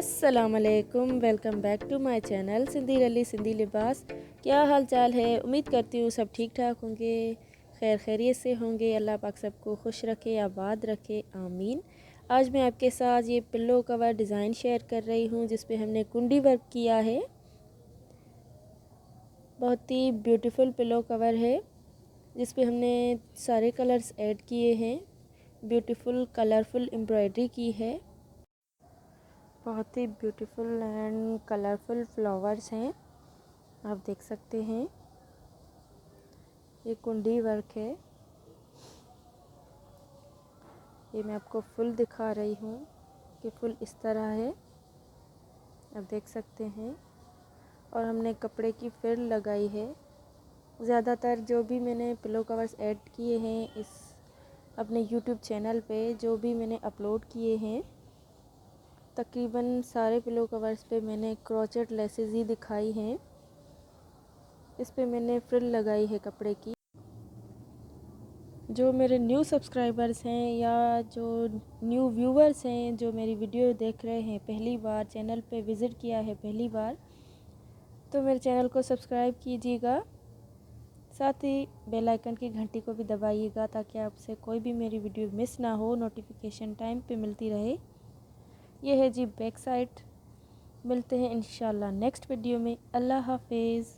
अस्सलामुअलैकुम, welcome back to my channel Sindhi Ralli Sindhi लिबास। क्या हाल चाल है? उम्मीद करती हूँ सब ठीक ठाक होंगे, खैर खैरियत से होंगे। अल्लाह पाक सबको खुश रखे, आबाद रखे, आमीन। आज मैं आपके साथ ये पिल्लो कवर डिज़ाइन शेयर कर रही हूँ जिस पे हमने कुंडी वर्क किया है। बहुत ही ब्यूटीफुल पिल्लो कवर है जिस पे हमने सारे कलर्स ऐड किए हैं। ब्यूटीफुल कलरफुल एम्ब्रॉयडरी की है। बहुत ही ब्यूटीफुल एंड कलरफुल फ्लावर्स हैं, आप देख सकते हैं। ये कुंडी वर्क है। ये मैं आपको फुल दिखा रही हूँ कि फुल इस तरह है, आप देख सकते हैं। और हमने कपड़े की फ्रिल लगाई है। ज़्यादातर जो भी मैंने पिलो कवर्स ऐड किए हैं इस अपने यूट्यूब चैनल पे, जो भी मैंने अपलोड किए हैं, तकरीबन सारे पिलो कवर्स पे मैंने क्रोचेट लेसेस ही दिखाई हैं। इस पे मैंने फ्रिल लगाई है कपड़े की। जो मेरे न्यू सब्सक्राइबर्स हैं या जो न्यू व्यूवर्स हैं जो मेरी वीडियो देख रहे हैं पहली बार, चैनल पे विज़िट किया है पहली बार, तो मेरे चैनल को सब्सक्राइब कीजिएगा। साथ ही बेल आइकन की घंटी को भी दबाइएगा ताकि आपसे कोई भी मेरी वीडियो मिस ना हो, नोटिफिकेशन टाइम पे मिलती रहे। ये है जी बैक साइड। मिलते हैं इंशाल्लाह नेक्स्ट वीडियो में। अल्लाह हाफिज़।